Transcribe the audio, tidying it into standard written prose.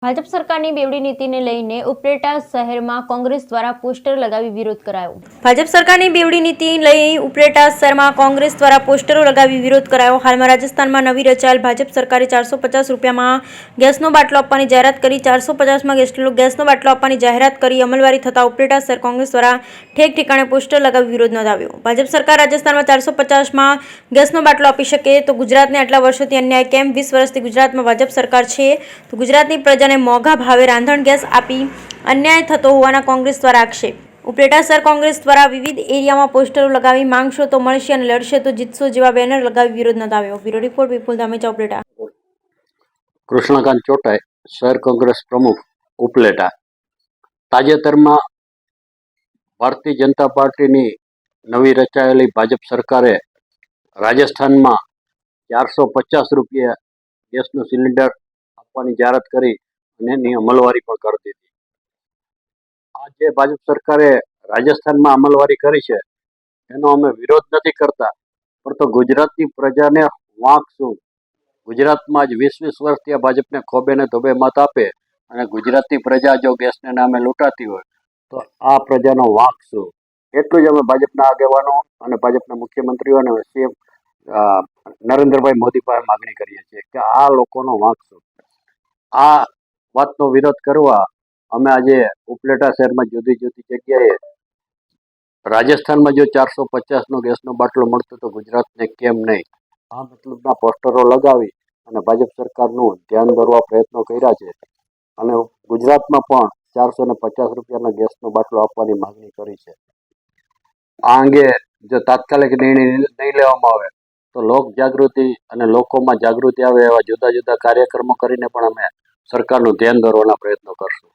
ભાજપ સરકારની બેવડી નીતિને લઈને ઉપલેટા શહેરમાં કોંગ્રેસ દ્વારા પોસ્ટર લગાવી વિરોધ કરાયો. ભાજપ સરકારની બેવડી નીતિ લઈ ઉપલેટા શહેરમાં કોંગ્રેસ દ્વારા પોસ્ટરો લગાવી વિરોધ કરાયો. હાલમાં રાજસ્થાનમાં નવી રચાયેલ ભાજપ સરકારે 450 રૂપિયામાં ગેસનો બાટલો આપવાની જાહેરાત કરી. 450માં ગેસનો બાટલો આપવાની જાહેરાત કરી અમલવારી થતા ઉપલેટા શહેર કોંગ્રેસ દ્વારા ઠેક ઠેકાણે પોસ્ટર લગાવી વિરોધ નોંધાવ્યો. ભાજપ સરકાર રાજસ્થાનમાં 450માં ગેસનો બાટલો આપી શકે તો ગુજરાતને આટલા વર્ષોથી અન્યાય કેમ? 20 વર્ષથી ગુજરાતમાં ભાજપ સરકાર છે તો ગુજરાતની પ્રજાને મોંઘા ભાવે રાંધણ ગેસ આપી અન્યાય થતો હોવાના કોંગ્રેસ દ્વારા આક્ષેપ. ઉપલેટા શહેર કોંગ્રેસ દ્વારા વિવિધ એરિયામાં પોસ્ટરો લગાવી માંગશો તો મળશે અને લડશે તો જીતશો જેવા બેનર લગાવી વિરોધ નોંધાવ્યો. બ્યુરો રિપોર્ટ વિપુલ ધામેચા, ઉપલેટા. કૃષ્ણકાંત ચોટાઈ, શહેર કોંગ્રેસ પ્રમુખ, ઉપલેટા. તાજેતરમાં ભારતીય જનતા પાર્ટીની નવી રચાયેલી ભાજપ સરકારે રાજસ્થાનમાં 450 રૂપિયા ગેસનું સિલિન્ડર આપવાની જાહેરાત કરી અને એની અમલવારી પણ કરી દીધી. આ જે ભાજપ સરકારે રાજસ્થાનમાં અમલવારી કરી છે એનો અમે વિરોધ નથી કરતા, પણ તો ગુજરાતની પ્રજાને વાંક શું? ગુજરાતમાં જ 20-20 વર્ષથી આ ભાજપને ખોબે ને ધોબે મત આપે અને ગુજરાતની પ્રજા જો ગેસને નામે લૂંટાતી હોય તો આ પ્રજાનો વાંક શું? એટલું જ અમે ભાજપના આગેવાનો અને ભાજપના મુખ્યમંત્રીઓ અને સીએમ નરેન્દ્રભાઈ મોદી પાસે માગણી કરીએ છીએ કે આ લોકોનો વાંક શું? આ વાતનો વિરોધ કરવા અમે આજે ઉપલેટા શહેરમાં જુદી જુદી જગ્યાએ રાજસ્થાનમાં જો 450નો ગેસનો બાટલો મળતો તો ગુજરાતને કેમ નહીં, આ મતલબના પોસ્ટરો લગાવી અને ભાજપ સરકારનું ધ્યાન દોરવા પ્રયત્નો કર્યા છે અને ગુજરાતમાં પણ 450 રૂપિયાના ગેસનો બાટલો આપવાની માગણી કરી છે. આ અંગે જો તાત્કાલિક નિર્ણય નહીં લેવામાં આવે તો લોક જાગૃતિ અને લોકોમાં જાગૃતિ આવે એવા જુદા જુદા કાર્યક્રમો કરીને પણ અમે સરકારનું ધ્યાન દોરવાના પ્રયત્નો કરશું.